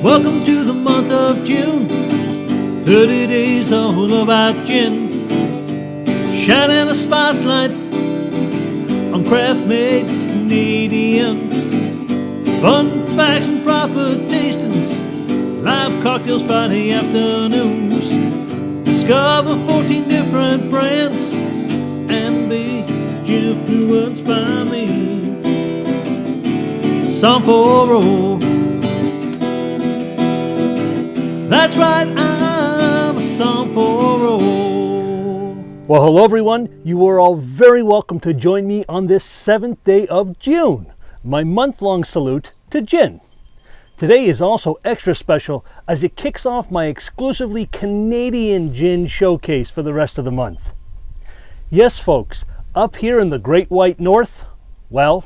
Welcome to the month of June, 30 days all about gin. Shining a spotlight on craft-made Canadian. Fun facts and proper tastings, live cocktails Friday afternoons. Discover 14 different brands and be influenced by me. Some for roll. That's right, I'm a song for roll. Well, hello everyone. You are all very welcome to join me on this 7th day of June, my month-long salute to gin. Today is also extra special as it kicks off my exclusively Canadian gin showcase for the rest of the month. Yes, folks, up here in the Great White North, well,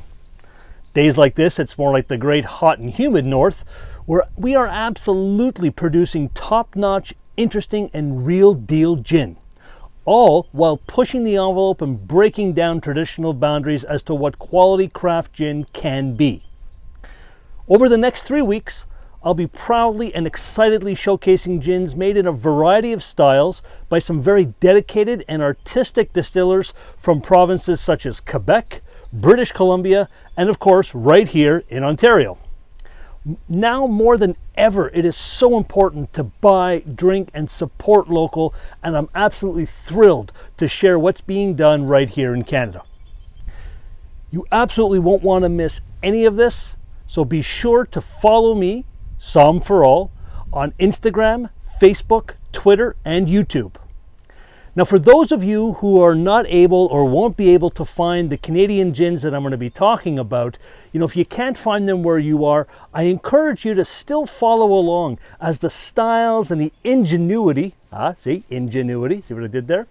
days like this, it's more like the Great Hot and Humid North, where we are absolutely producing top-notch, interesting, and real-deal gin, all while pushing the envelope and breaking down traditional boundaries as to what quality craft gin can be. Over the next 3 weeks, I'll be proudly and excitedly showcasing gins made in a variety of styles by some very dedicated and artistic distillers from provinces such as Quebec, British Columbia, and of course right here in Ontario. Now more than ever, it is so important to buy, drink, and support local, and I'm absolutely thrilled to share what's being done right here in Canada. You absolutely won't want to miss any of this, so be sure to follow me, Som for All, on Instagram, Facebook, Twitter, and YouTube. Now, for those of you who are not able or won't be able to find the Canadian gins that I'm going to be talking about, if you can't find them where you are, I encourage you to still follow along as the styles and the ingenuity, ingenuity, see what I did there?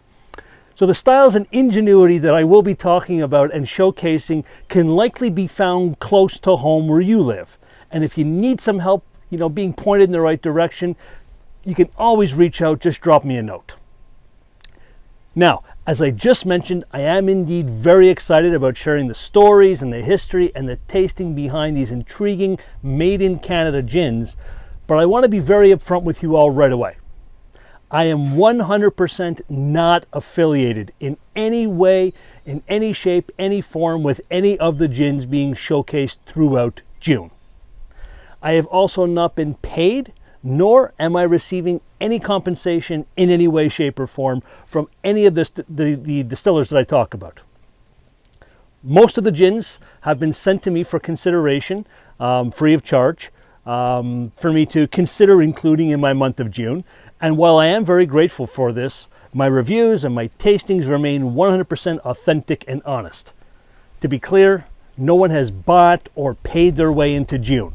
So the styles and ingenuity that I will be talking about and showcasing can likely be found close to home where you live. And if you need some help, being pointed in the right direction, you can always reach out, just drop me a note. Now, as I just mentioned, I am indeed very excited about sharing the stories and the history and the tasting behind these intriguing made in Canada gins, but I want to be very upfront with you all right away. I am 100% not affiliated in any way, in any shape, any form with any of the gins being showcased throughout June. I have also not been paid, nor am I receiving any compensation in any way, shape, or form from any of the distillers that I talk about. Most of the gins have been sent to me for consideration, free of charge, for me to consider including in my month of June. And while I am very grateful for this, my reviews and my tastings remain 100% authentic and honest. To be clear, no one has bought or paid their way into June.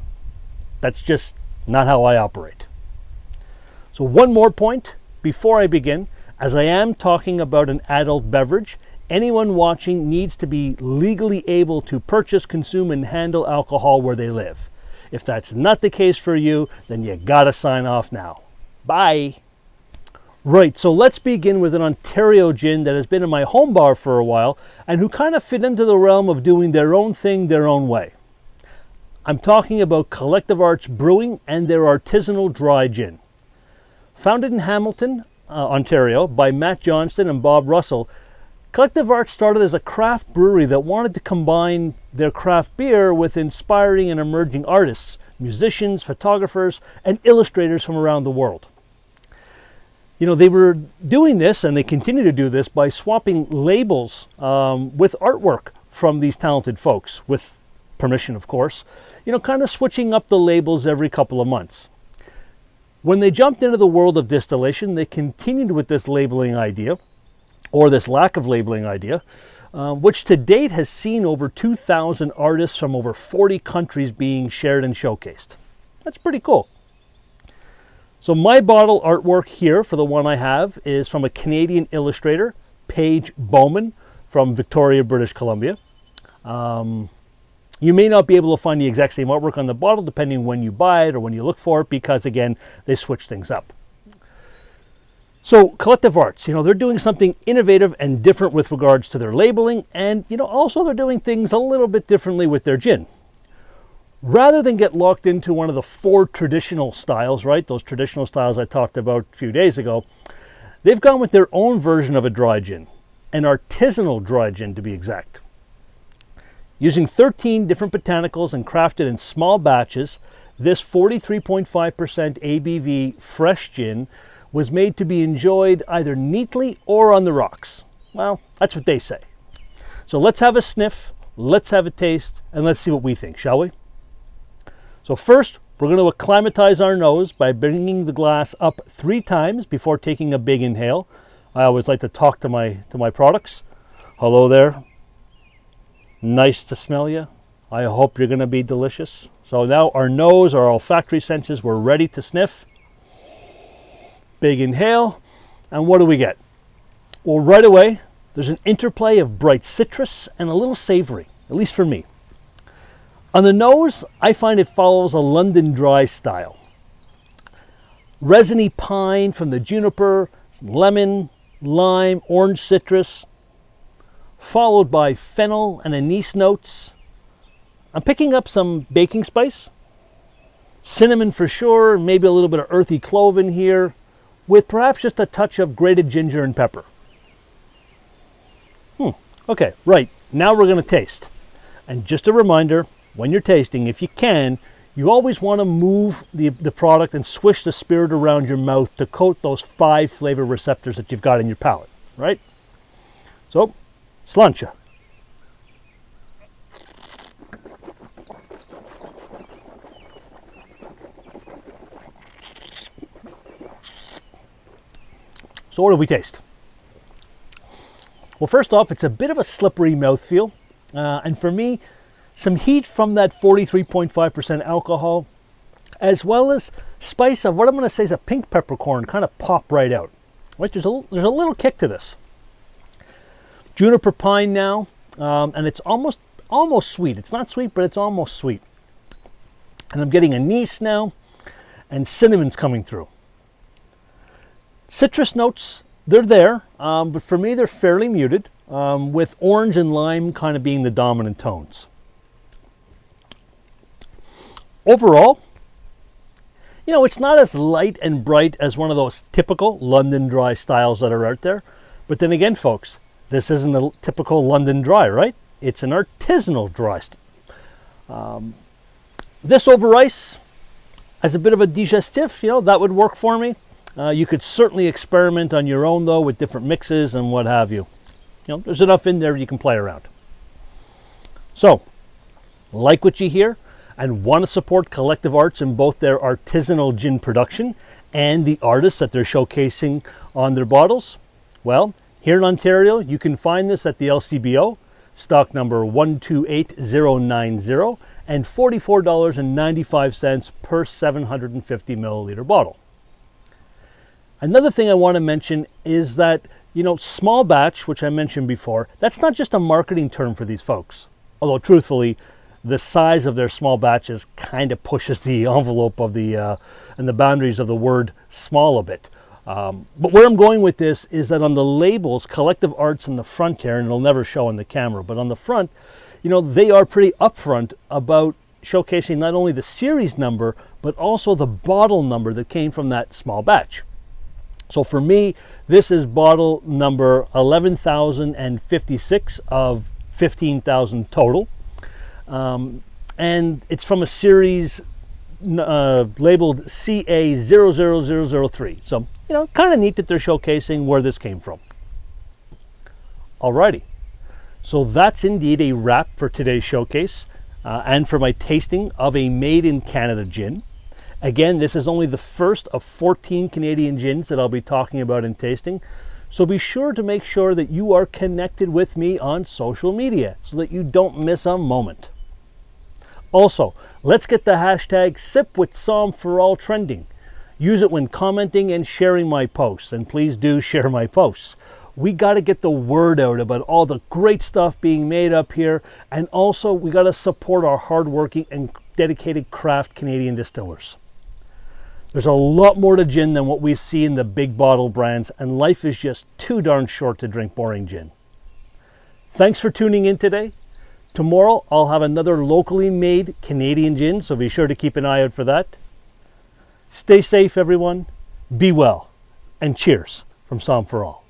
That's just not how I operate. So one more point before I begin, as I am talking about an adult beverage, anyone watching needs to be legally able to purchase, consume, and handle alcohol where they live. If that's not the case for you, then you gotta sign off now. Bye. Right, so let's begin with an Ontario gin that has been in my home bar for a while and who kind of fit into the realm of doing their own thing their own way. I'm talking about Collective Arts Brewing and their Artisanal Dry Gin. Founded in Hamilton, Ontario by Matt Johnston and Bob Russell, Collective Arts started as a craft brewery that wanted to combine their craft beer with inspiring and emerging artists, musicians, photographers, and illustrators from around the world. They were doing this, and they continue to do this, by swapping labels with artwork from these talented folks, with permission, of course, kind of switching up the labels every couple of months. When they jumped into the world of distillation, they continued with this labeling idea, or this lack of labeling idea, which to date has seen over 2,000 artists from over 40 countries being shared and showcased. That's pretty cool. So my bottle artwork here for the one I have is from a Canadian illustrator, Paige Bowman, from Victoria, British Columbia. You may not be able to find the exact same artwork on the bottle depending when you buy it or when you look for it, because again, they switch things up. So Collective Arts, they're doing something innovative and different with regards to their labeling, and also they're doing things a little bit differently with their gin. rather than get locked into one of the 4 traditional styles, right? Those traditional styles I talked about a few days ago, they've gone with their own version of a dry gin, an artisanal dry gin to be exact. Using 13 different botanicals and crafted in small batches, this 43.5% ABV fresh gin was made to be enjoyed either neatly or on the rocks. Well, that's what they say. So let's have a sniff, let's have a taste, and let's see what we think, shall we? So first, we're going to acclimatize our nose by bringing the glass up 3 times before taking a big inhale. I always like to talk to my products. Hello there. Nice to smell you. I hope you're going to be delicious. So now our nose, our olfactory senses, we're ready to sniff. Big inhale. And what do we get? Well, right away, there's an interplay of bright citrus and a little savory, at least for me. On the nose, I find it follows a London dry style. Resiny pine from the juniper, lemon, lime, orange citrus, followed by fennel and anise notes. I'm picking up some baking spice, cinnamon for sure, maybe a little bit of earthy clove in here, with perhaps just a touch of grated ginger and pepper. Okay, right, now we're going to taste. And just a reminder, when you're tasting, if you can, you always want to move the product and swish the spirit around your mouth to coat those 5 flavor receptors that you've got in your palate, right? So, slancha. So what do we taste? Well, first off, it's a bit of a slippery mouthfeel. And for me, some heat from that 43.5% alcohol, as well as spice of what I'm going to say is a pink peppercorn, kind of pop right out. Right? There's a little kick to this. Juniper pine now, and it's almost sweet. It's not sweet, but it's almost sweet. And I'm getting anise now, and cinnamon's coming through. Citrus notes, they're there, but for me they're fairly muted, with orange and lime kind of being the dominant tones. Overall, you know, it's not as light and bright as one of those typical London dry styles that are out there. But then again, folks, this isn't a typical London dry, right? It's an artisanal dry. This over ice, as a bit of a digestif, you know, that would work for me. You could certainly experiment on your own, though, with different mixes and what have you. You know, there's enough in there you can play around. So, like what you hear, and want to support Collective Arts in both their artisanal gin production and the artists that they're showcasing on their bottles? Well, here in Ontario, you can find this at the LCBO, stock number 128090, and $44.95 per 750 milliliter bottle. Another thing I want to mention is that, you know, small batch, which I mentioned before, that's not just a marketing term for these folks. Although truthfully, the size of their small batches kind of pushes the envelope of the and the boundaries of the word small a bit. But where I'm going with this is that on the labels, Collective Arts in the front here, and it'll never show on the camera, but on the front, you know, they are pretty upfront about showcasing not only the series number, but also the bottle number that came from that small batch. So for me, this is bottle number 11,056 of 15,000 total. And it's from a series labeled CA00003. So, you know, kind of neat that they're showcasing where this came from. Alrighty. So that's indeed a wrap for today's showcase and for my tasting of a made in Canada gin. Again, this is only the first of 14 Canadian gins that I'll be talking about and tasting. So be sure to make sure that you are connected with me on social media so that you don't miss a moment. Also, let's get the hashtag #SipWithSom4All trending. Use it when commenting and sharing my posts, and please do share my posts. We got to get the word out about all the great stuff being made up here, and also we got to support our hardworking and dedicated craft Canadian distillers. There's a lot more to gin than what we see in the big bottle brands, and life is just too darn short to drink boring gin. Thanks for tuning in today. Tomorrow I'll have another locally made Canadian gin, so be sure to keep an eye out for that. Stay safe, everyone. Be well. And cheers from Som for All.